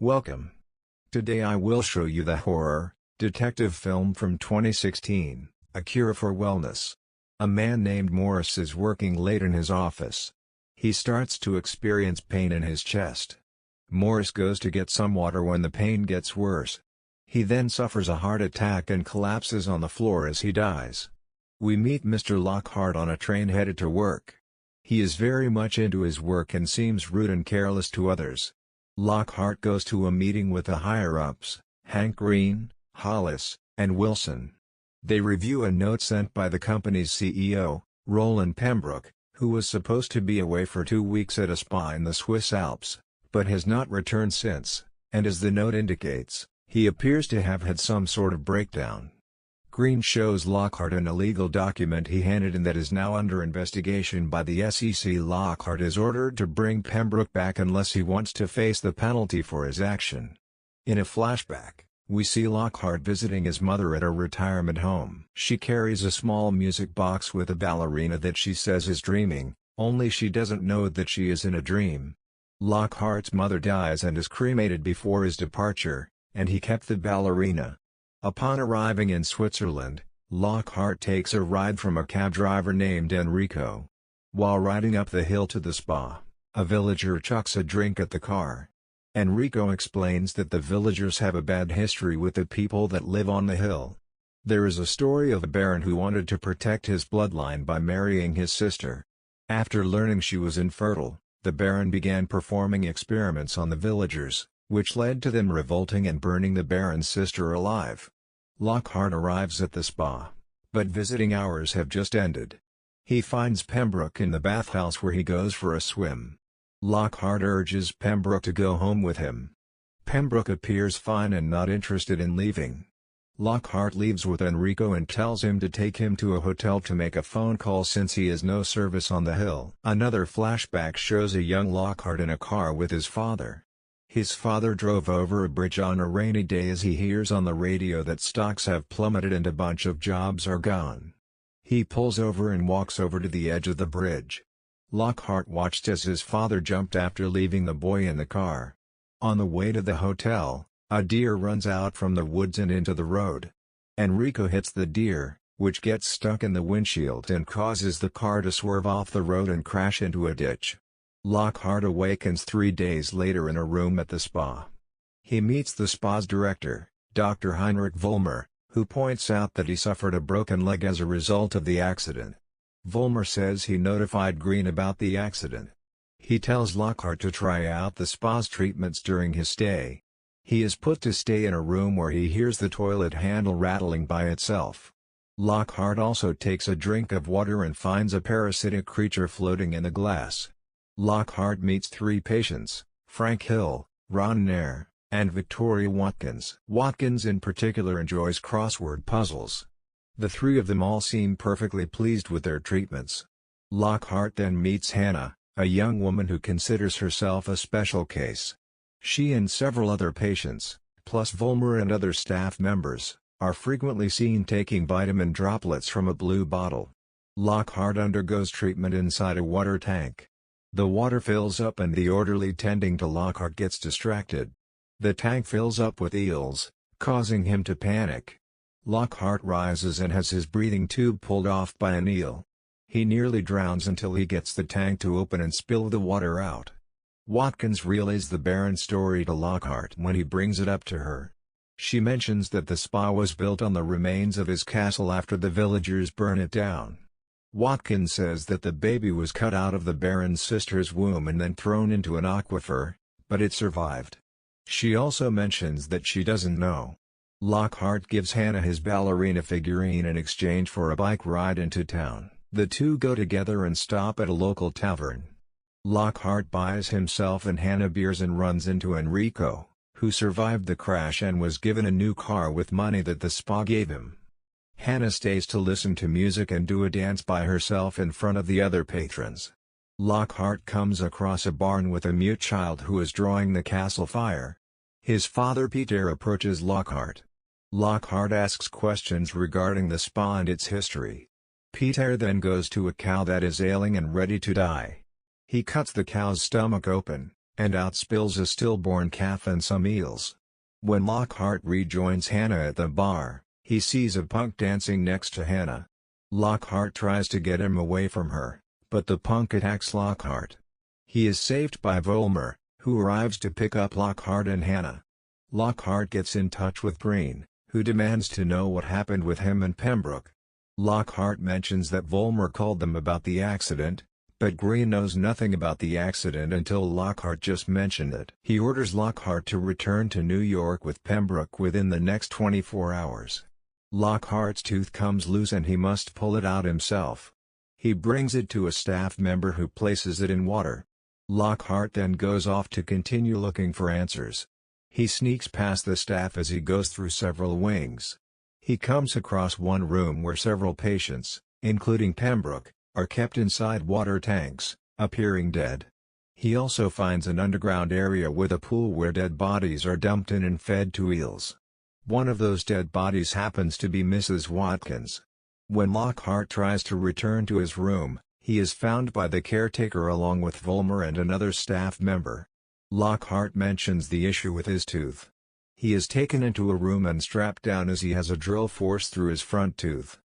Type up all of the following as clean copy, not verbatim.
Welcome. Today I will show you the horror, detective film from 2016, A Cure for Wellness. A man named Morris is working late in his office. He starts to experience pain in his chest. Morris goes to get some water when the pain gets worse. He then suffers a heart attack and collapses on the floor as he dies. We meet Mr. Lockhart on a train headed to work. He is very much into his work and seems rude and careless to others. Lockhart goes to a meeting with the higher-ups, Hank Green, Hollis, and Wilson. They review a note sent by the company's CEO, Roland Pembroke, who was supposed to be away for 2 weeks at a spa in the Swiss Alps, but has not returned since, and as the note indicates, he appears to have had some sort of breakdown. Green shows Lockhart an illegal document he handed in that is now under investigation by the SEC. Lockhart is ordered to bring Pembroke back unless he wants to face the penalty for his action. In a flashback, we see Lockhart visiting his mother at a retirement home. She carries a small music box with a ballerina that she says is dreaming, only she doesn't know that she is in a dream. Lockhart's mother dies and is cremated before his departure, and he kept the ballerina. Upon arriving in Switzerland, Lockhart takes a ride from a cab driver named Enrico. While riding up the hill to the spa, a villager chucks a drink at the car. Enrico explains that the villagers have a bad history with the people that live on the hill. There is a story of a baron who wanted to protect his bloodline by marrying his sister. After learning she was infertile, the baron began performing experiments on the villagers, which led to them revolting and burning the baron's sister alive. Lockhart arrives at the spa, but visiting hours have just ended. He finds Pembroke in the bathhouse where he goes for a swim. Lockhart urges Pembroke to go home with him. Pembroke appears fine and not interested in leaving. Lockhart leaves with Enrico and tells him to take him to a hotel to make a phone call since he has no service on the hill. Another flashback shows a young Lockhart in a car with his father. His father drove over a bridge on a rainy day as he hears on the radio that stocks have plummeted and a bunch of jobs are gone. He pulls over and walks over to the edge of the bridge. Lockhart watched as his father jumped after leaving the boy in the car. On the way to the hotel, a deer runs out from the woods and into the road. Enrico hits the deer, which gets stuck in the windshield and causes the car to swerve off the road and crash into a ditch. Lockhart awakens 3 days later in a room at the spa. He meets the spa's director, Dr. Heinrich Vollmer, who points out that he suffered a broken leg as a result of the accident. Vollmer says he notified Green about the accident. He tells Lockhart to try out the spa's treatments during his stay. He is put to stay in a room where he hears the toilet handle rattling by itself. Lockhart also takes a drink of water and finds a parasitic creature floating in the glass. Lockhart meets 3 patients, Frank Hill, Ron Nair, and Victoria Watkins. Watkins in particular enjoys crossword puzzles. The 3 of them all seem perfectly pleased with their treatments. Lockhart then meets Hannah, a young woman who considers herself a special case. She and several other patients, plus Vollmer and other staff members, are frequently seen taking vitamin droplets from a blue bottle. Lockhart undergoes treatment inside a water tank. The water fills up and the orderly tending to Lockhart gets distracted. The tank fills up with eels, causing him to panic. Lockhart rises and has his breathing tube pulled off by an eel. He nearly drowns until he gets the tank to open and spill the water out. Watkins relays the baron's story to Lockhart when he brings it up to her. She mentions that the spa was built on the remains of his castle after the villagers burn it down. Watkins says that the baby was cut out of the baron's sister's womb and then thrown into an aquifer, but it survived. She also mentions that she doesn't know. Lockhart gives Hannah his ballerina figurine in exchange for a bike ride into town. The two go together and stop at a local tavern. Lockhart buys himself and Hannah beers and runs into Enrico, who survived the crash and was given a new car with money that the spa gave him. Hannah stays to listen to music and do a dance by herself in front of the other patrons. Lockhart comes across a barn with a mute child who is drawing the castle fire. His father Peter approaches Lockhart. Lockhart asks questions regarding the spa and its history. Peter then goes to a cow that is ailing and ready to die. He cuts the cow's stomach open, and out spills a stillborn calf and some eels. When Lockhart rejoins Hannah at the bar, he sees a punk dancing next to Hannah. Lockhart tries to get him away from her, but the punk attacks Lockhart. He is saved by Volmer, who arrives to pick up Lockhart and Hannah. Lockhart gets in touch with Green, who demands to know what happened with him and Pembroke. Lockhart mentions that Volmer called them about the accident, but Green knows nothing about the accident until Lockhart just mentioned it. He orders Lockhart to return to New York with Pembroke within the next 24 hours. Lockhart's tooth comes loose and he must pull it out himself. He brings it to a staff member who places it in water. Lockhart then goes off to continue looking for answers. He sneaks past the staff as he goes through several wings. He comes across one room where several patients, including Pembroke, are kept inside water tanks, appearing dead. He also finds an underground area with a pool where dead bodies are dumped in and fed to eels. One of those dead bodies happens to be Mrs. Watkins. When Lockhart tries to return to his room, he is found by the caretaker along with Volmer and another staff member. Lockhart mentions the issue with his tooth. He is taken into a room and strapped down as he has a drill forced through his front tooth.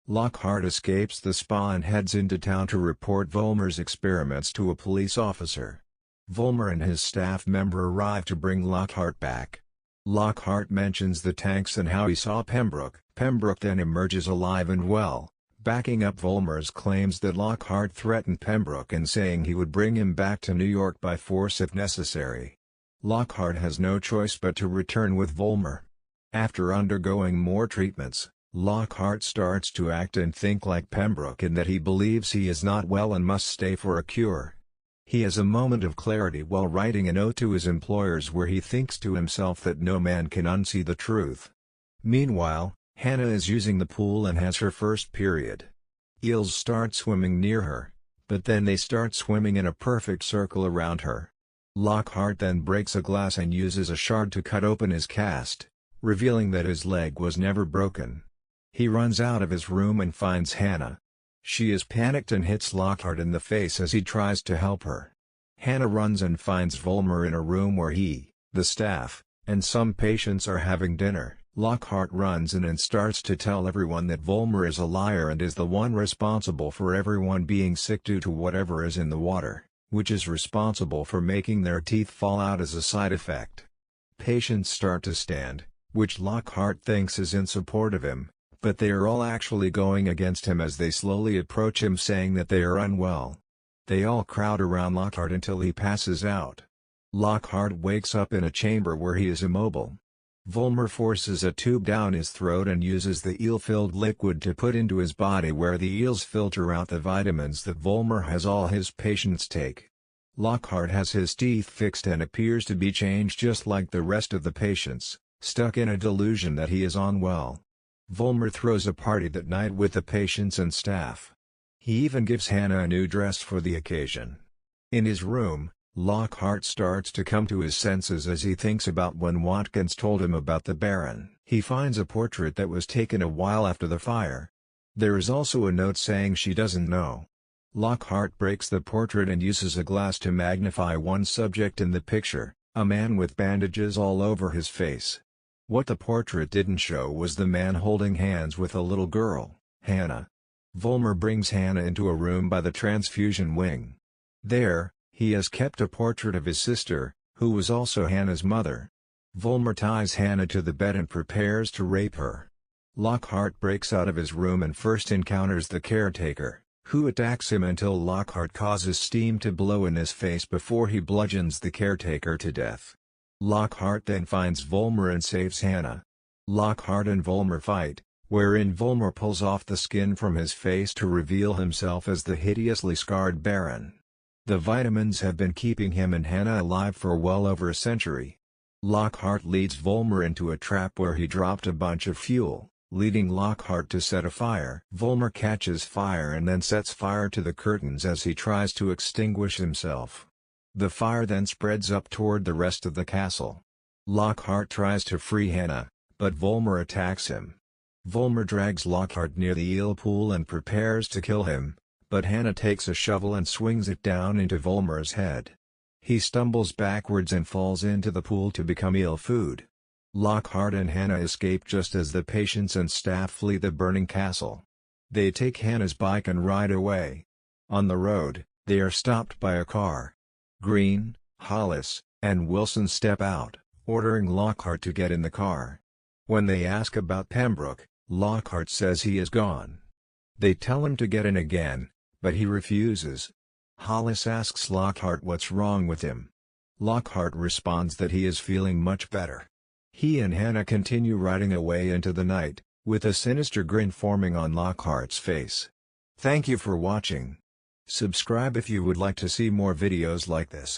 Lockhart escapes the spa and heads into town to report Volmer's experiments to a police officer. Volmer and his staff member arrive to bring Lockhart back. Lockhart mentions the tanks and how he saw Pembroke. Pembroke then emerges alive and well, backing up Volmer's claims that Lockhart threatened Pembroke and saying he would bring him back to New York by force if necessary. Lockhart has no choice but to return with Volmer. After undergoing more treatments, Lockhart starts to act and think like Pembroke in that he believes he is not well and must stay for a cure. He has a moment of clarity while writing a note to his employers where he thinks to himself that no man can unsee the truth. Meanwhile, Hannah is using the pool and has her first period. Eels start swimming near her, but then they start swimming in a perfect circle around her. Lockhart then breaks a glass and uses a shard to cut open his cast, revealing that his leg was never broken. He runs out of his room and finds Hannah. She is panicked and hits Lockhart in the face as he tries to help her. Hannah runs and finds Volmer in a room where he, the staff, and some patients are having dinner. Lockhart runs in and starts to tell everyone that Volmer is a liar and is the one responsible for everyone being sick due to whatever is in the water, which is responsible for making their teeth fall out as a side effect. Patients start to stand, which Lockhart thinks is in support of him, but they are all actually going against him as they slowly approach him saying that they are unwell. They all crowd around Lockhart until he passes out. Lockhart wakes up in a chamber where he is immobile. Volmer forces a tube down his throat and uses the eel-filled liquid to put into his body where the eels filter out the vitamins that Volmer has all his patients take. Lockhart has his teeth fixed and appears to be changed just like the rest of the patients, stuck in a delusion that he is unwell. Volmer throws a party that night with the patients and staff. He even gives Hannah a new dress for the occasion. In his room, Lockhart starts to come to his senses as he thinks about when Watkins told him about the Baron. He finds a portrait that was taken a while after the fire. There is also a note saying she doesn't know. Lockhart breaks the portrait and uses a glass to magnify one subject in the picture, a man with bandages all over his face. What the portrait didn't show was the man holding hands with a little girl, Hannah. Volmer brings Hannah into a room by the transfusion wing. There, he has kept a portrait of his sister, who was also Hannah's mother. Volmer ties Hannah to the bed and prepares to rape her. Lockhart breaks out of his room and first encounters the caretaker, who attacks him until Lockhart causes steam to blow in his face before he bludgeons the caretaker to death. Lockhart then finds Volmer and saves Hannah. Lockhart and Volmer fight, wherein Volmer pulls off the skin from his face to reveal himself as the hideously scarred Baron. The vitamins have been keeping him and Hannah alive for well over a century. Lockhart leads Volmer into a trap where he dropped a bunch of fuel, leading Lockhart to set a fire. Volmer catches fire and then sets fire to the curtains as he tries to extinguish himself. The fire then spreads up toward the rest of the castle. Lockhart tries to free Hannah, but Volmer attacks him. Volmer drags Lockhart near the eel pool and prepares to kill him, but Hannah takes a shovel and swings it down into Volmer's head. He stumbles backwards and falls into the pool to become ill food. Lockhart and Hannah escape just as the patients and staff flee the burning castle. They take Hannah's bike and ride away. On the road, they are stopped by a car. Green, Hollis, and Wilson step out, ordering Lockhart to get in the car. When they ask about Pembroke, Lockhart says he is gone. They tell him to get in again, but he refuses. Hollis asks Lockhart what's wrong with him. Lockhart responds that he is feeling much better. He and Hannah continue riding away into the night, with a sinister grin forming on Lockhart's face. Thank you for watching. Subscribe if you would like to see more videos like this.